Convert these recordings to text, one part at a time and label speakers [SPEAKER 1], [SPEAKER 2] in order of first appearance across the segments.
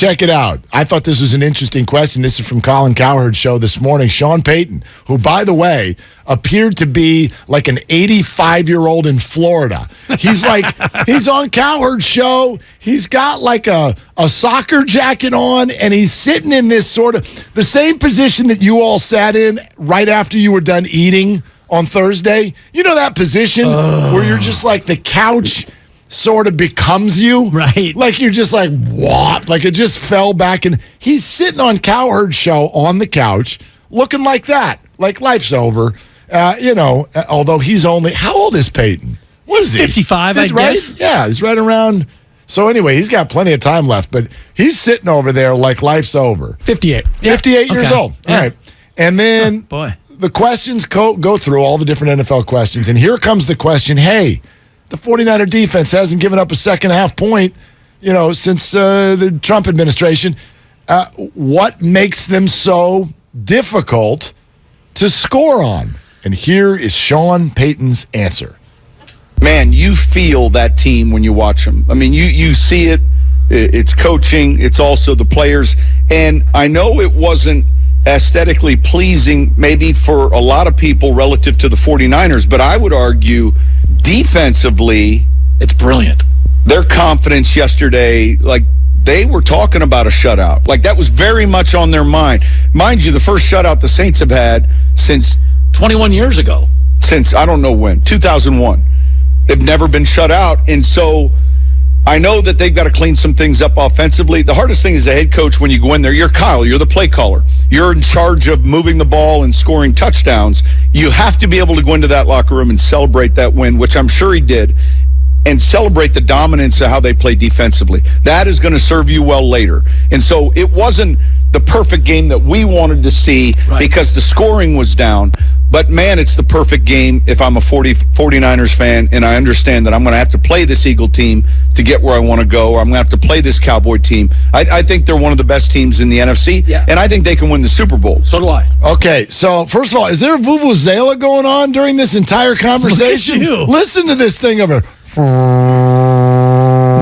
[SPEAKER 1] Check it out. I thought this was an interesting question. This is from Colin Cowherd's show this morning. Sean Payton, who, by the way, appeared to be like an 85-year-old in Florida. He's on Cowherd's show. He's got like a soccer jacket on, and he's sitting in this sort of the same position that you all sat in right after you were done eating on Thursday. You know that position where you're just like the couch sort of becomes you.
[SPEAKER 2] Right.
[SPEAKER 1] Like you're just like, what? Like it just fell back. And he's sitting on Cowherd's show on the couch looking like that. Like life's over. Although he's only, how old is Peyton? What is he?
[SPEAKER 2] 55, I guess.
[SPEAKER 1] Yeah, he's right around. So anyway, he's got plenty of time left, but he's sitting over there like life's over.
[SPEAKER 2] 58.
[SPEAKER 1] 58 years old.
[SPEAKER 2] Yeah.
[SPEAKER 1] All right. And then the questions go through all the different NFL questions. And here comes the question, hey, the 49er defense hasn't given up a second half point, since the Trump administration. What makes them so difficult to score on? And here is Sean Payton's answer.
[SPEAKER 3] Man, you feel that team when you watch them. I mean, you see it. It's coaching. It's also the players. And I know it wasn't aesthetically pleasing maybe for a lot of people relative to the 49ers, but I would argue defensively,
[SPEAKER 4] it's brilliant.
[SPEAKER 3] Their confidence yesterday, like they were talking about a shutout. Like that was very much on their mind. Mind you, the first shutout the Saints have had since
[SPEAKER 4] 21 years ago.
[SPEAKER 3] Since I don't know when, 2001. They've never been shut out. And so I know that they've got to clean some things up offensively. The hardest thing as a head coach when you go in there, you're Kyle, you're the play caller. You're in charge of moving the ball and scoring touchdowns. You have to be able to go into that locker room and celebrate that win, which I'm sure he did, and celebrate the dominance of how they play defensively. That is going to serve you well later. And so it wasn't the perfect game that we wanted to see because the scoring was down. But, man, it's the perfect game if I'm a 49ers fan and I understand that I'm going to have to play this Eagle team to get where I want to go, or I'm going to have to play this Cowboy team. I think they're one of the best teams in the NFC, and I think they can win the Super Bowl.
[SPEAKER 4] So do I.
[SPEAKER 1] Okay, so first of all, is there a vuvuzela going on during this entire conversation?
[SPEAKER 2] Look at you.
[SPEAKER 1] Listen to this thing over.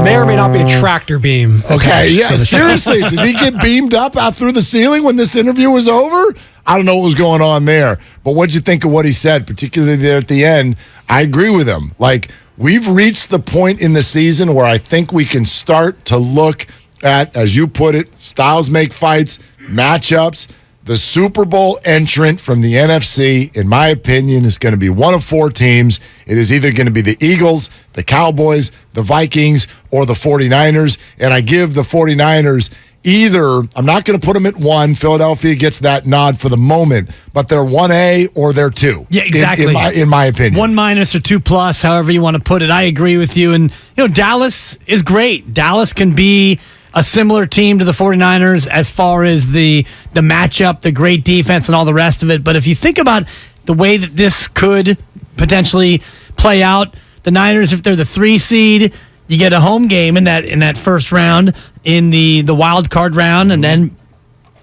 [SPEAKER 5] May or may not be a tractor beam.
[SPEAKER 1] Okay, yeah, seriously. Did he get beamed up out through the ceiling when this interview was over? I don't know what was going on there. But what'd you think of what he said, particularly there at the end? I agree with him. Like, we've reached the point in the season where I think we can start to look at, as you put it, styles make fights, matchups. The Super Bowl entrant from the NFC, in my opinion, is going to be one of four teams. It is either going to be the Eagles, the Cowboys, the Vikings, or the 49ers. And I give the 49ers either, I'm not going to put them at 1. Philadelphia gets that nod for the moment, but they're 1A or they're 2.
[SPEAKER 2] Yeah, exactly.
[SPEAKER 1] In my opinion.
[SPEAKER 2] 1- or 2+, however you want to put it. I agree with you. And, Dallas is great. Dallas can be a similar team to the 49ers as far as the matchup, the great defense, and all the rest of it. But if you think about the way that this could potentially play out, the Niners, if they're the 3 seed, you get a home game in that first round in the wild card round. And then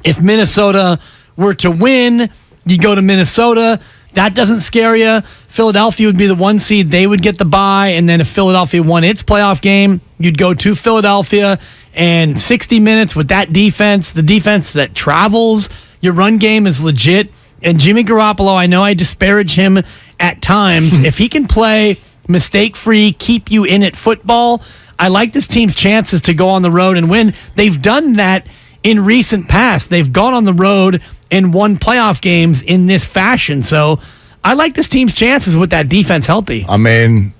[SPEAKER 2] if Minnesota were to win, you go to Minnesota. That doesn't scare you. Philadelphia would be the 1 seed. They would get the bye. And then if Philadelphia won its playoff game, you'd go to Philadelphia. And 60 minutes with that defense, the defense that travels, your run game is legit. And Jimmy Garoppolo, I know I disparage him at times. If he can play mistake-free, keep you in it football, I like this team's chances to go on the road and win. They've done that in recent past. They've gone on the road and won playoff games in this fashion. So I like this team's chances with that defense healthy.
[SPEAKER 1] I mean,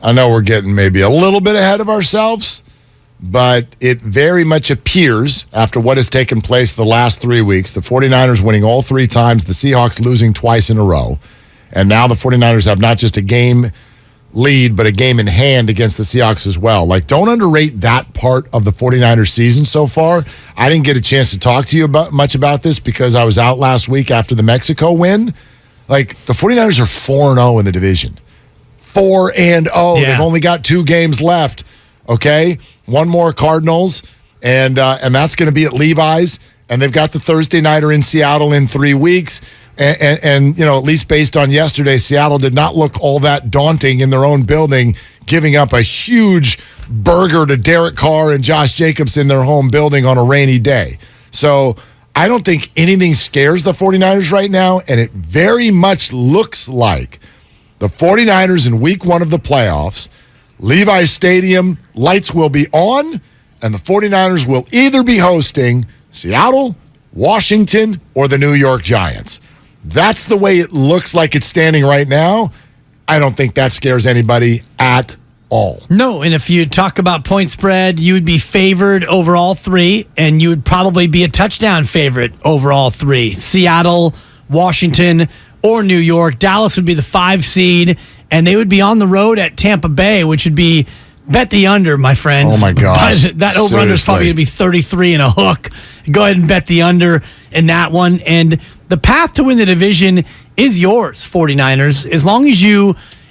[SPEAKER 1] I know we're getting maybe a little bit ahead of ourselves, but it very much appears, after what has taken place the last 3 weeks, the 49ers winning all 3 times, the Seahawks losing twice in a row, and now the 49ers have not just a game lead, but a game in hand against the Seahawks as well. Like, don't underrate that part of the 49ers season so far. I didn't get a chance to talk to you much about this because I was out last week after the Mexico win. Like, the 49ers are 4-0 in the division. 4-0.
[SPEAKER 2] Yeah.
[SPEAKER 1] They've only got 2 games left. Okay, 1 more Cardinals, and that's going to be at Levi's. And they've got the Thursday nighter in Seattle in 3 weeks. And at least based on yesterday, Seattle did not look all that daunting in their own building, giving up a huge burger to Derek Carr and Josh Jacobs in their home building on a rainy day. So I don't think anything scares the 49ers right now, and it very much looks like the 49ers in week 1 of the playoffs, Levi's Stadium, lights will be on, and the 49ers will either be hosting Seattle, Washington, or the New York Giants. That's the way it looks like it's standing right now. I don't think that scares anybody at all.
[SPEAKER 2] No, and if you talk about point spread, you would be favored over all 3, and you would probably be a touchdown favorite over all 3. Seattle, Washington, or New York. Dallas would be the 5 seed, and they would be on the road at Tampa Bay, which would be bet the under, my friends.
[SPEAKER 1] Oh, my gosh.
[SPEAKER 2] That over-under is probably going to be 33 and a hook. Go ahead and bet the under in that one. And the path to win the division is yours, 49ers. As long as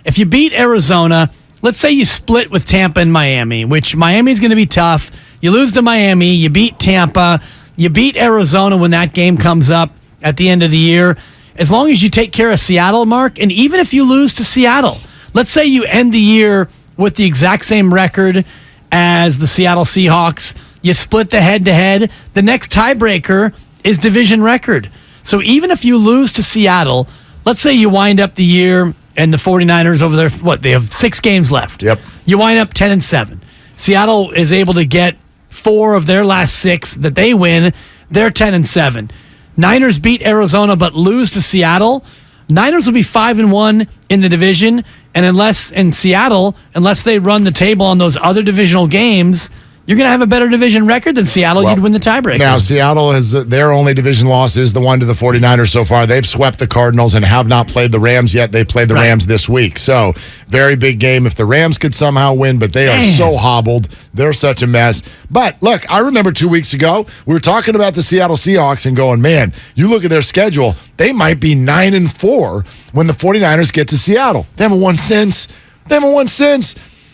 [SPEAKER 2] if you beat Arizona, let's say you split with Tampa and Miami, which Miami is going to be tough. You lose to Miami, you beat Tampa, you beat Arizona when that game comes up at the end of the year. As long as you take care of Seattle, Mark, and even if you lose to Seattle, let's say you end the year with the exact same record as the Seattle Seahawks, you split the head-to-head, the next tiebreaker is division record. So even if you lose to Seattle, let's say you wind up the year and the 49ers over there, they have 6 games left.
[SPEAKER 1] Yep.
[SPEAKER 2] You wind up 10-7. Seattle is able to get 4 of their last 6 that they win. They're 10-7. Niners beat Arizona but lose to Seattle. Niners will be 5-1 in the division, and unless they run the table on those other divisional games, you're going to have a better division record than Seattle. You'd win the tiebreaker.
[SPEAKER 1] Now, Seattle has their only division loss is the one to the 49ers so far. They've swept the Cardinals and have not played the Rams yet. They played the Rams this week. So, very big game if the Rams could somehow win, but they are so hobbled. They're such a mess. But, look, I remember 2 weeks ago, we were talking about the Seattle Seahawks and going, man, you look at their schedule, they might be 9-4 when the 49ers get to Seattle. They haven't won since.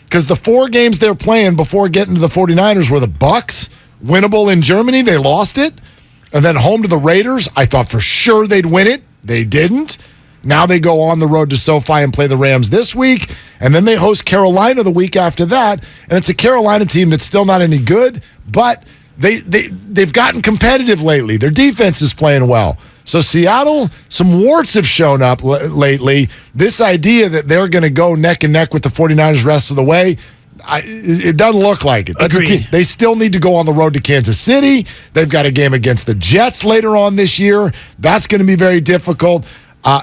[SPEAKER 1] Because the 4 games they're playing before getting to the 49ers were the Bucs, winnable in Germany. They lost it. And then home to the Raiders. I thought for sure they'd win it. They didn't. Now they go on the road to SoFi and play the Rams this week. And then they host Carolina the week after that. And it's a Carolina team that's still not any good, but they've gotten competitive lately. Their defense is playing well. So Seattle, some warts have shown up lately. This idea that they're going to go neck and neck with the 49ers rest of the way, it doesn't look like it.
[SPEAKER 2] Agreed.
[SPEAKER 1] They still need to go on the road to Kansas City. They've got a game against the Jets later on this year. That's going to be very difficult.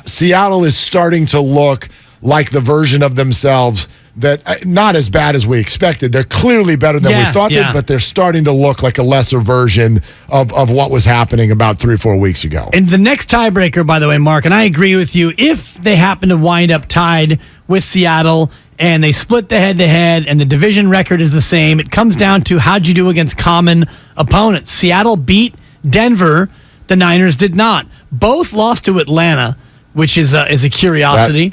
[SPEAKER 1] Seattle is starting to look like the version of themselves that not as bad as we expected. They're clearly better than we thought, but they're starting to look like a lesser version of what was happening about 3 or 4 weeks ago.
[SPEAKER 2] And the next tiebreaker, by the way, Mark, and I agree with you, if they happen to wind up tied with Seattle and they split the head-to-head and the division record is the same, it comes down to how'd you do against common opponents. Seattle beat Denver. The Niners did not. Both lost to Atlanta, which is a curiosity.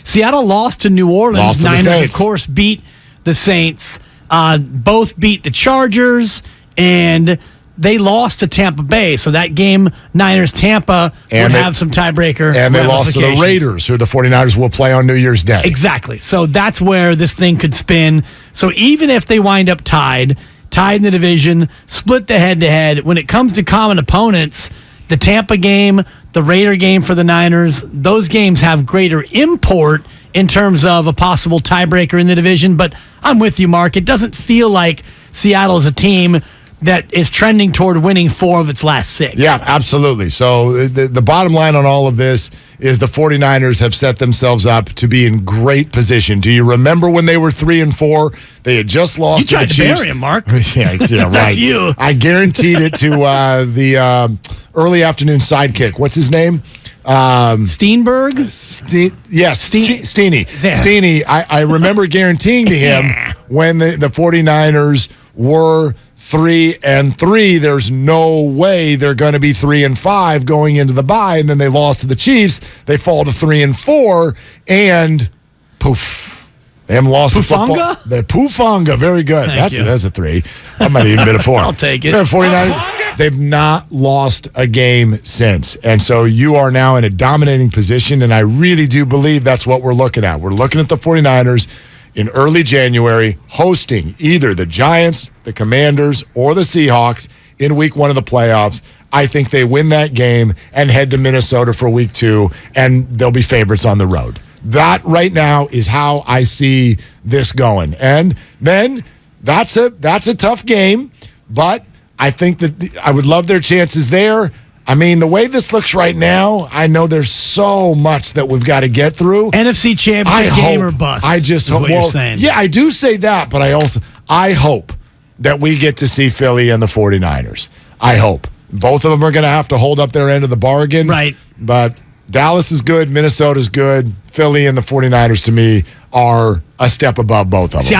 [SPEAKER 2] Seattle lost to New Orleans. Niners, of course, beat the Saints. Both beat the Chargers, and they lost to Tampa Bay. So that game, Niners-Tampa, would have some tiebreaker
[SPEAKER 1] And they lost to the Raiders, who the 49ers will play on New Year's Day.
[SPEAKER 2] Exactly. So that's where this thing could spin. So even if they wind up tied in the division, split the head-to-head, when it comes to common opponents, the Tampa game, the Raider game for the Niners, those games have greater import in terms of a possible tiebreaker in the division. But I'm with you, Mark. It doesn't feel like Seattle is a team that is trending toward winning 4 of its last 6.
[SPEAKER 1] Yeah, absolutely. So the bottom line on all of this is the 49ers have set themselves up to be in great position. Do you remember when they were 3-4? They had just lost to the Chiefs.
[SPEAKER 2] You tried to bury him, Mark.
[SPEAKER 1] yeah, right.
[SPEAKER 2] That's you.
[SPEAKER 1] I guaranteed it to the early afternoon sidekick. What's his name?
[SPEAKER 2] Steenberg?
[SPEAKER 1] Yes, Steeny. Steeny, I remember guaranteeing to him when the 49ers were 3-3, there's no way they're going to be 3-5 going into the bye, and then they lost to the Chiefs. They fall to 3-4, and poof, they haven't lost to football. The Poofonga, very good. That's a 3. That might have even been a 4.
[SPEAKER 2] I'll take it.
[SPEAKER 1] 49ers. They've not lost a game since. And so you are now in a dominating position, and I really do believe that's what we're looking at. We're looking at the 49ers in early January hosting either the Giants, the Commanders, or the Seahawks in week 1 of the playoffs. I think they win that game and head to Minnesota for week 2, and they'll be favorites on the road. That right now is how I see this going. And then that's a tough game, but I think that I would love their chances there. I mean, the way this looks right now, I know there's so much that we've got to get through.
[SPEAKER 2] NFC Championship game or bust.
[SPEAKER 1] I just hope.
[SPEAKER 2] What you're saying.
[SPEAKER 1] Yeah, I do say that, but I hope that we get to see Philly and the 49ers. I hope. Both of them are going to have to hold up their end of the bargain.
[SPEAKER 2] Right.
[SPEAKER 1] But Dallas is good. Minnesota's good. Philly and the 49ers, to me, are a step above both of them.
[SPEAKER 2] See,